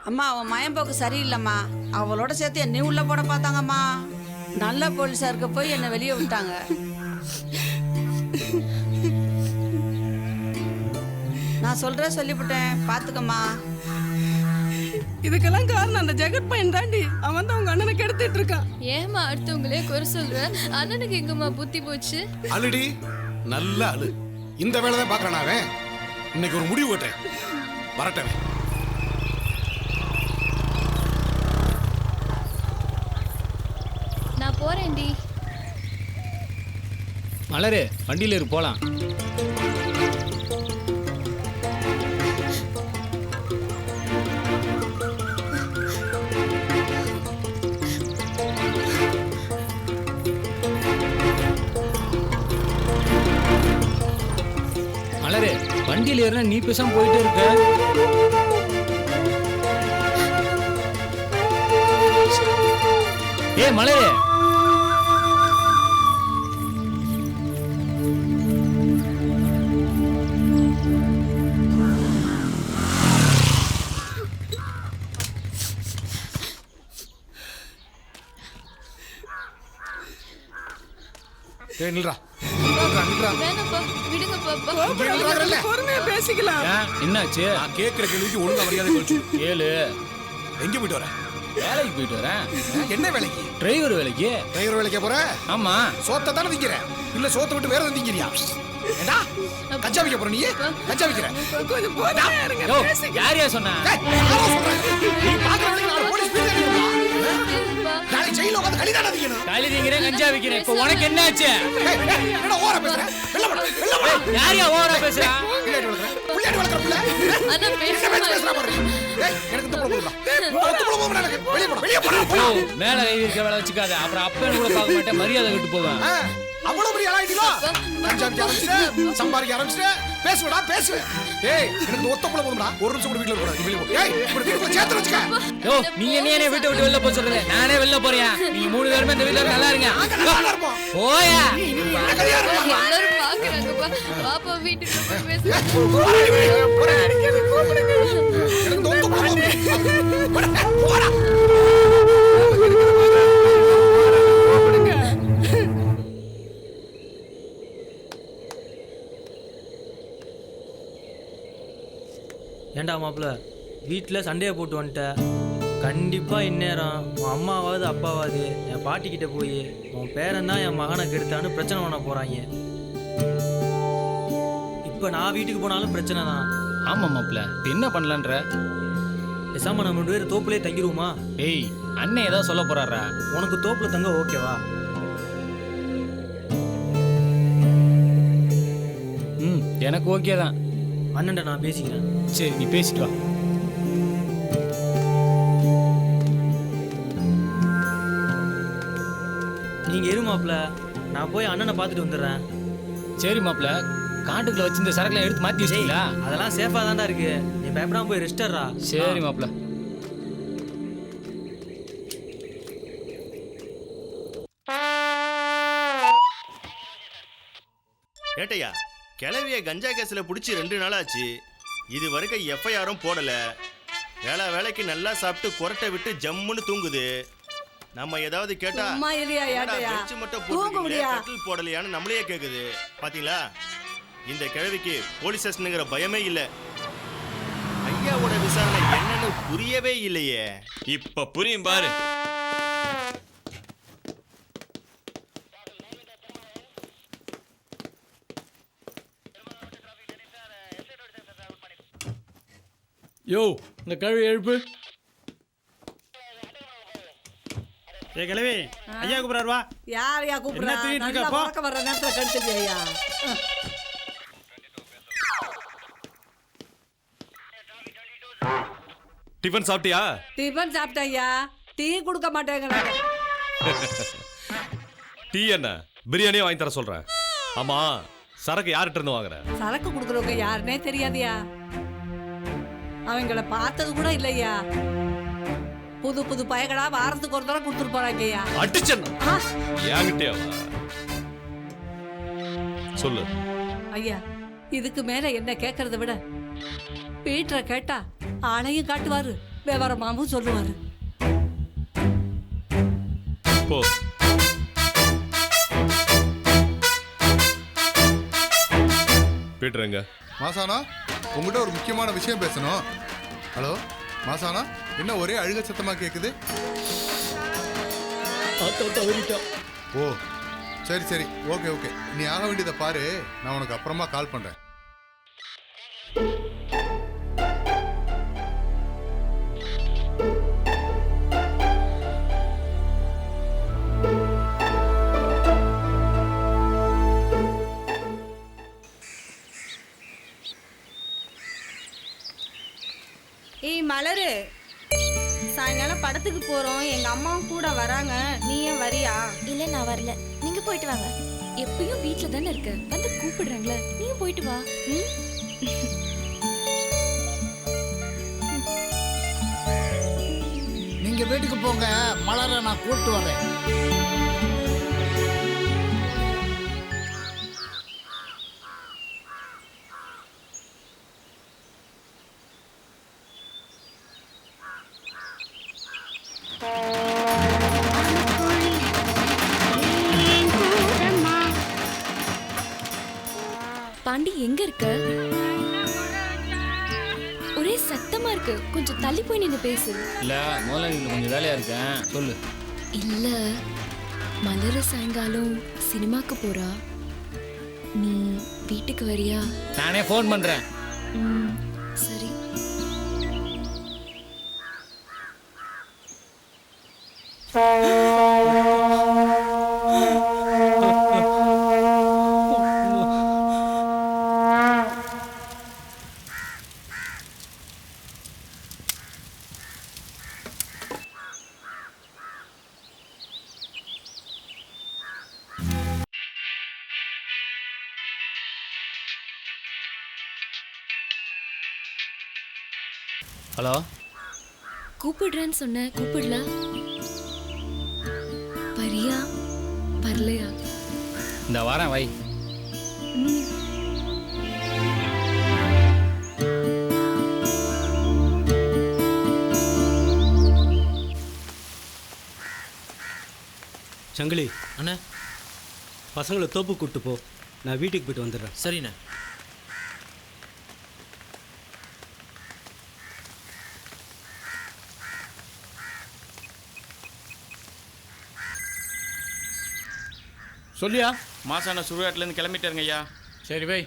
அம்மா அவன் மயம்போக்கு சரியில்லைம்மா. அவளோட சேர்த்து என்னையும் உள்ள போட பார்த்தாங்கம்மா. நல்ல போலீஸாருக்கு போய் என்னை வெளியே விட்டாங்க. நான் சொல்றேன் சொல்லிவிட்டேன், பாத்துக்கம்மா. இதுக்கெல்லாம் காரணம் அந்த ஜெகத் பையன் தாண்டி. அவன் தான் உங்க அண்ணனை கெடுத்துட்டு இருக்கான். ஏமா அடுத்தவங்களே குறை சொல்ற? அண்ணனுக்கு எங்கம்மா புத்தி போச்சு? அழுடி, நல்ல அழு. இந்த வேலை தான் பாக்குறான் அவன். இன்னைக்கு ஒரு முடிவு ஓட்டேன், வரட்டேன். நான் போறேன்டி. மலரு, வண்டியில இரு, போலாம். மலரு, வண்டியில ஏறினா நீ பேசாம போயிட்டே இருக்க. ஏ மலரு, நில்றா. வேணாப்பா, விடுங்கப்பா. பொறுமையா பேசிக்கலாம். என்னாச்சு? நான் கேட்கிற கேள்விக்கு ஒழுங்கா மரியாதை கழிச்சு ஏழு. எங்க போயிட்டு வர? வேலைக்கு போயிட்டு வரேன். என்ன வேலைக்கு? டிரைவர் வேலைக்கு. டிரைவர் வேலைக்கே போற? ஆமா. சோத்தை தானே திங்கிற, இல்ல சோத்தை விட்டு வேற எதுவும் திங்கிறியா? ஏண்டா கஞ்சா விக்க போற? நீ கஞ்சா விக்கிற? கொஞ்சம் பொறுமையா இருங்க, யோ, பேசிக்கலாம். யாரையா சொன்னா? யாரோ சொல்றாங்க. நீ பாக்குற வேலைக்கு நாலு போலீஸ் பீட் அடிக்கணுமா? நாளைக்கு ஜெயில உட்கார்ந்து களி தானே திங்கணும். களி திங்கிறேன், கஞ்சா விக்கிறேன். இப்போ உனக்கு என்ன ஆச்சு? என்னடா ஓவரா பேசுற? வெள்ள போடா, வெள்ள போடா. யாரையா ஓவரா பேசுறா? புள்ளையாடி வளர்க்கற புள்ள. அண்ணா என்ன பேசுமா. பேசுறா பாரு. ஏய், எனக்கு இந்த புள்ள போடுடா. இந்த புள்ள போடுடா எனக்கு. வெளிய போடா, வெளிய போடா. யோ, மேல கை வைக்க வேலை வச்சுக்காத. அப்புறம் அப்பன்னு கூட பார்க்க மாட்டேன், மரியாதை விட்டு போவேன். அவ்வளவு பெரிய ஆளாயிட்டீங்களா? கஞ்சா விக்க ஆரம்பிச்சிட்ட, சம்பாதிக்க ஆரம்பிச்சிட்ட. பேசுடா, பேசு. ஏய், எனக்கு ஒத்த புள்ள போடுடா. ஒரு நிமிஷம் கூட வீட்ல இருக்க கூடாது. வெளிய போ. ஏய், இப்படி வீட்டுக்குள்ள சேர்த்து வச்சுக்க. யோ, நீங்க என்ன வீட்டை விட்டு வெளில போக சொல்றது? நானே வெளில போறேன். நீங்க மூணு பேருமே இந்த வீட்ல நல்லா இருங்க. நல்லா இருப்போம். போயா. என்ன கதையா இருக்கு? எல்லாரும் பாக்குறாங்கப்பா. பாப்பா வீட்டுக்கு போய் பேசலாம். எனக்கு ஒத்த புள்ள போடுடா. போடா. ஏண்டா மாப்பிள்ள, வீட்டில் சண்டையை போட்டு வந்துட்டேன். கண்டிப்பாக இந்நேரம் உன் அம்மாவாவது அப்பாவாது என் பாட்டிக்கிட்ட போய் உன் பேரன் தான் என் மகனை கெடுத்தான்னு பிரச்சனை பண்ண போகிறாங்க. இப்போ நான் வீட்டுக்கு போனாலும் பிரச்சனை தான். ஆமா மாப்ள, என்ன பண்ணலான்ற? பேசாமல் நம்ம 2 பேரும் தோப்புலேயே தங்கிடுவோமா? ஏய், அண்ணன் ஏதாவது சொல்ல போறாரா? உனக்கு தோப்பில் தங்க ஓகேவா? எனக்கு ஓகே தான். அண்ணன்ட்ட நான் பேசிக்கிறேன். சரி, நீ பேசிட்டு வா. நீங்கள் இரு மாப்பிள்ள, நான் போய் அண்ணனை பார்த்துட்டு வந்துடுறேன். சரி மாப்ள, காட்டுக்குள்ள வச்சு இந்த சரக்குலாம் எடுத்து மாத்தி வச்சிட்டீங்களா? அதெல்லாம் சேஃபாக தான்டா இருக்கு. நீ பயப்படாம போய் ரெஸ்டர்ரா. சரி மாப்ள. ஏட்டையா, கிளவிய கஞ்சா கேஸ்ல பிடிச்சி 2 நாள் ஆச்சு. இது வரைக்கும் எஃப்ஐஆரும் போடல. வேலைக்கு நல்லா சாப்பிட்டு குரட்டை விட்டு ஜம்முன்னு தூங்குது. நம்ம ஏதாவது கேட்டா அம்மா இல்லையா ஏட்டையா? பெஞ்சு மட்டும் தூங்க போட்டு முடியா? கட்டில் போடலையான்னு நம்மளையே கேக்குது. பாத்தீங்களா, இந்த கிழவிக்கு போலீஸ் ஸ்டேஷனுங்கிற பயமே இல்ல. ஐயாவோட விசாரணை என்னன்னு புரியவே இல்லையே. இப்ப புரியும் பாரு. யோ, இந்த கழுவி எழுப்பு. ஏ கிழவி, ஐயா கூப்பிடுறாரு வா. யாரையா கூப்பிடுறா? என்ன தூங்கிட்டு நல்லா இருக்கப்பா? பறக்க வர்ற நேரத்துல கடிச்சிட்டியா ஐயா? டிஃபன் சாப்பிட்டியா? டிபன் சாப்பிட்டேன் ஐயா. டீ கொடுக்க மாட்டேங்கிறாங்க. டீ என்ன, பிரியாணியே வாங்கி தர சொல்றேன். ஆமா, சரக்கு யார்கிட்ட இருந்து வாங்குற? சரக்கு கொடுக்குறவங்க யாருன்னே தெரியாதியா. அவங்கள பார்த்தது கூட இல்லையா. புது புது பயகடா வாரத்துக்கு ஒரு தடவை கொடுத்துட்டு போறாங்கய்யா. அடிச்சேன்னா என்கிட்டயே சொல்லு. ஐயா, இதுக்கு மேல என்ன கேட்கறத விட பீட்டரை கேட்டா ஆளையும் காட்டுவாரு, விவரமாவும் சொல்லுவாரு. போ. பீட்டர் எங்க? மாசானா, உங்ககிட்ட ஒரு முக்கியமான விஷயம் பேசணும். ஹலோ மாசானா, என்ன ஒரே அழுக சத்தமா கேக்குது? ஓ சரி சரி, ஓகே ஓகே, நீ ஆக வேண்டியதை பாரு. நான் உனக்கு அப்புறமா கால் பண்றேன். ஏய் மலரு, சாயங்காலம் படத்துக்கு போறோம், எங்க அம்மாவும் கூட வராங்க, நீ ஏன் வரியா? இல்ல நான் வரல, நீங்க போயிட்டு வாங்க. எப்பயும் வீட்ல தானே இருக்க, வந்து கூப்பிடுறாங்களே, நீயும் போயிட்டு வா. நீங்க வீட்டுக்கு போங்க, மலரை நான் கூப்பிட்டு வரேன். பாண்டி எங்க இருக்க? ஒரே சத்தமா இருக்கு, கொஞ்சம் தள்ளி போய் நின்னு பேசு. இல்ல முதல்ல கொஞ்சம் வேலையா இருக்கேன், சொல்லு. இல்ல, மலரு சாயங்காலம் சினிமாக்கு போறா, நீ வீட்டுக்கு வரியா? நானே ஃபோன் பண்றேன். சரி. ஹலோ, கூப்பிடுறேன்னு சொன்ன, கூப்பிடல. வரியா வரலையா? இந்த வாரம் வை. சங்கிலி அண்ணே. பசங்களை தோப்பு கூப்பிட்டு போ, நான் வீட்டுக்கு போயிட்டு வந்துடுறேன். சரிண்ணே. சொல்லியா? மாசான சுடுகாட்டிலேருந்து கிளம்பிட்டாருங்க ஐயா. சரி வை.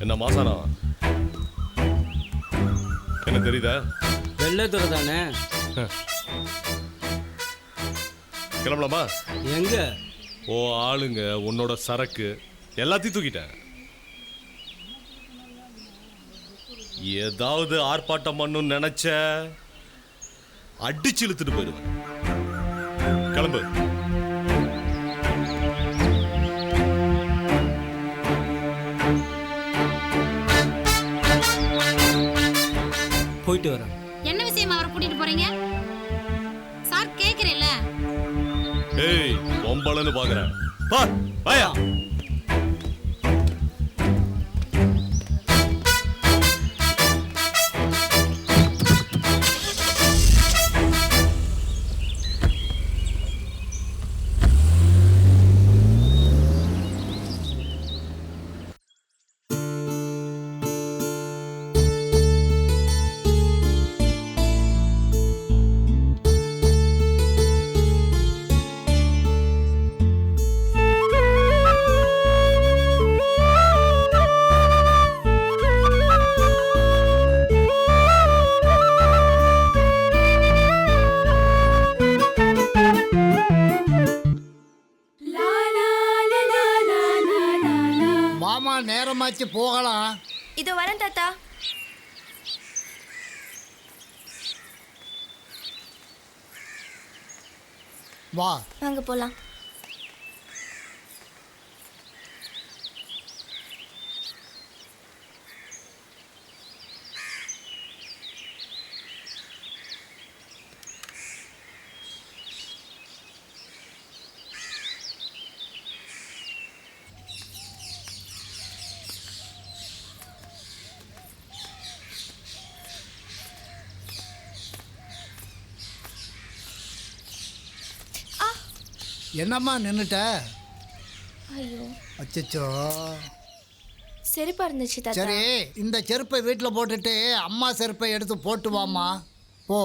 என்ன மாசானா, என்ன தெரியுதா? வெள்ளத்துறை தானே. கிளம்பலாமா? எங்க? ஓ ஆளுங்க, உன்னோட சரக்கு எல்லாத்தையும் தூக்கிட்டேன். ஏதாவது ஆர்ப்பாட்டம் பண்ணணும்னு நினைச்ச அடிச்சு இழுத்துட்டு போயிடுவேன். கிளம்பு. போயிட்டு வரேன். என்ன விஷயமா அவரை கூட்டிட்டு போறீங்க சார்? கேக்குறேன்ல. ஏய் பொம்பளைன்னு பாக்குறேன். பா வாயா. நேரமாச்சு, போகலாம். இதோ வரேன் தாத்தா. வா, வாங்க போலாம். என்னம்மா நின்னுட்ட? ஐயோ அச்சச்சோ. செருப்பா இருந்துச்சு தாத்தா. சரி, இந்த செருப்பை வீட்டில் போட்டுட்டு அம்மா செருப்பை எடுத்து போட்டு வாம்மா. போ.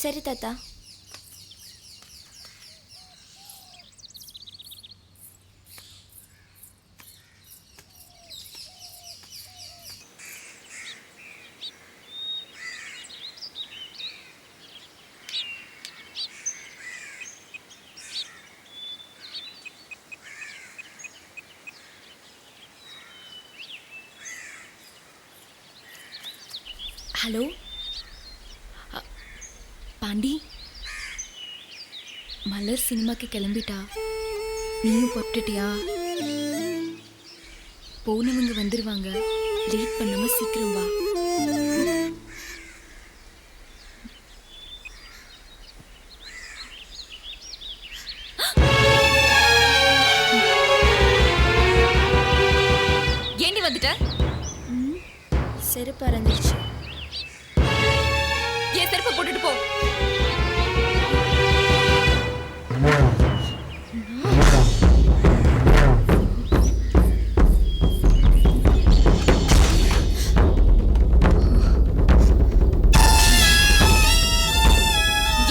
சரி தாத்தா. ஹலோ பாண்டி, மலர் சினிமாக்கு கிளம்பிட்டா. நீயும் புறப்பட்டுட்டியா? போனவங்க வந்துருவாங்க. லேட் பண்ணாம சீக்கிரம் வா. ஏண்டி வந்துட்ட? செருப்பு அரைஞ்சிருச்சு. ஏன் செருப்பை போட்டுட்டு போ.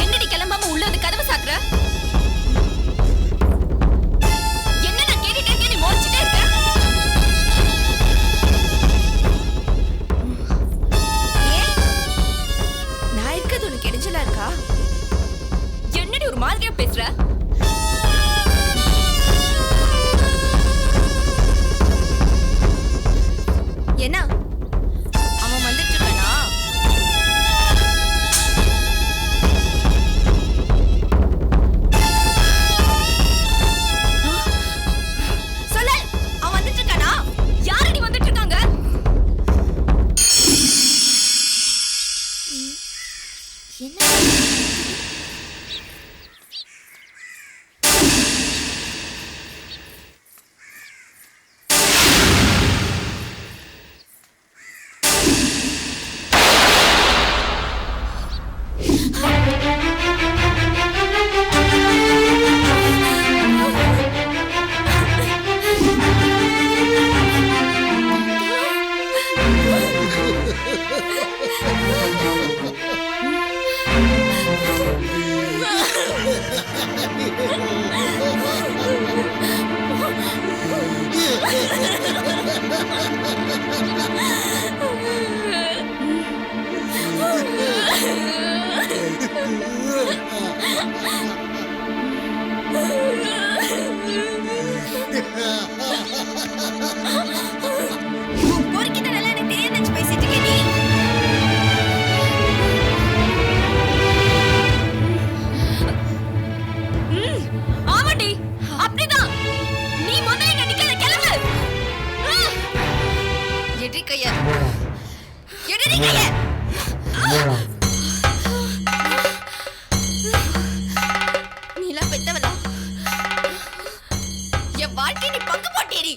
என்னடி கிளம்பாம உள்ள வந்து கதவை சாக்குற? என்ன நான் கேட்டுட்டே இருக்கேன், நீ மோதிச்சிட்டே இருக்க. நான் இருக்கிறது உனக்கு இடைஞ்சலா இருக்கா? என்னடி ஒரு மாதிரியா பேசுற? என்ன அவன் வந்துட்டு இருக்கானா? சொல்லு, அவன் வந்துட்டு இருக்கானா? யாரடி வந்துட்டு இருக்காங்க? என்ன பொறுக்கிட்டதெல்லாம் எனக்கு தெரியாதுன்னு பேசிட்டு இருக்க நீ. ஆமாடி, அப்படிதான். நீ முதல்ல இங்க நிக்காத, கிளம்பு. எடி கைய, எடி கைய. நீலா பெத்தவளா? என் வாழ்க்கை நீ பங்கு போட்டேரி.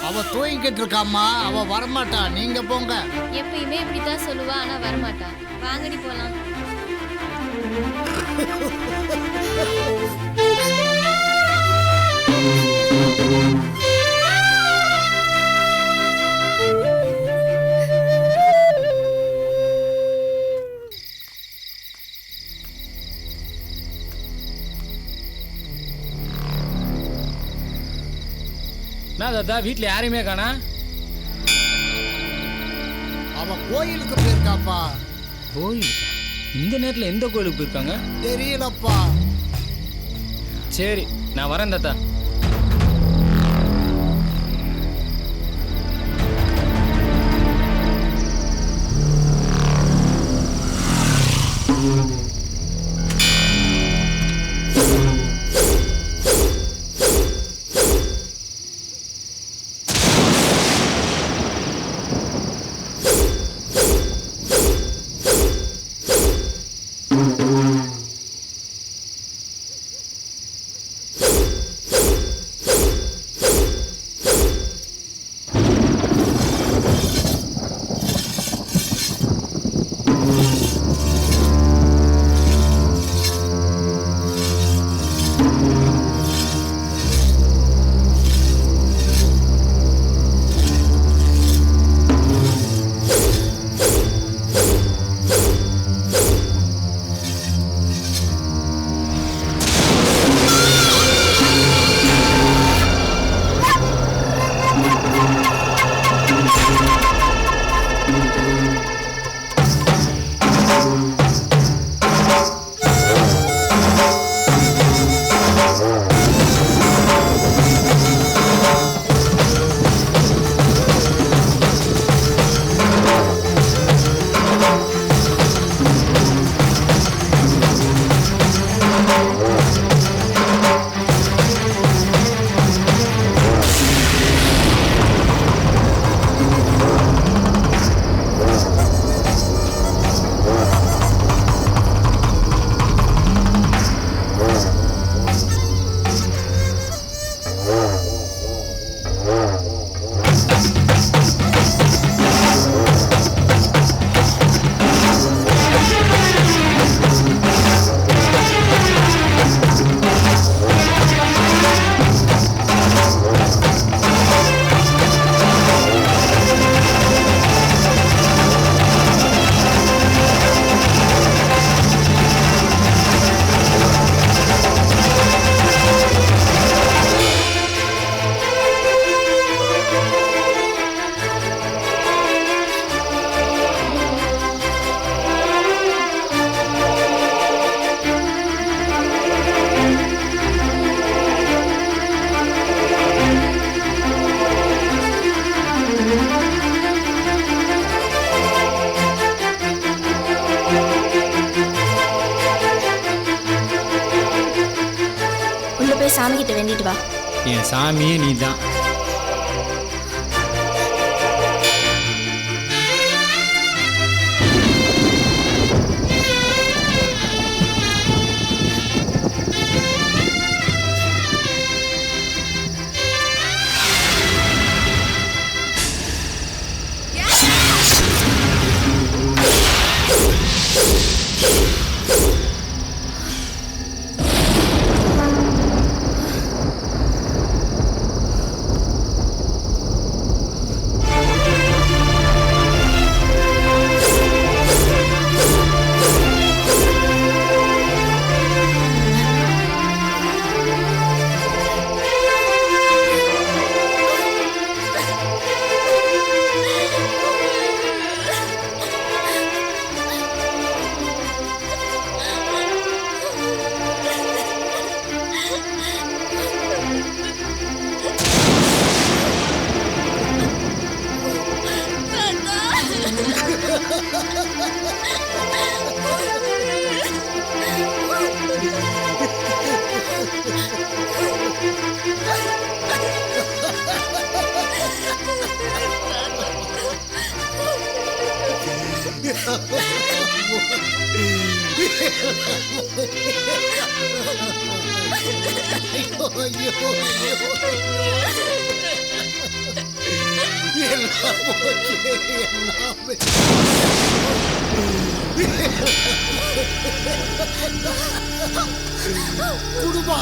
அவ தூங்கிக்கிட்டு இருக்காம்மா, அவ வரமாட்டா. நீங்க போங்க. எப்பயுமே இப்படித்தான் சொல்லுவா, ஆனா வரமாட்டா. வாங்கடி போலாம். என்ன தாத்தா வீட்டில் யாரையுமே காணா? அவ கோயிலுக்கு போயிருக்காப்பா. கோயிலுக்கா? இந்த நேரத்தில் எந்த கோயிலுக்கு போயிருக்காங்க? தெரியலப்பா. சரி, நான் வரேன் தாத்தா. சாமி கிட்ட வேண்டிட்டு வா. என் சாமியே நீ தான். குடுமா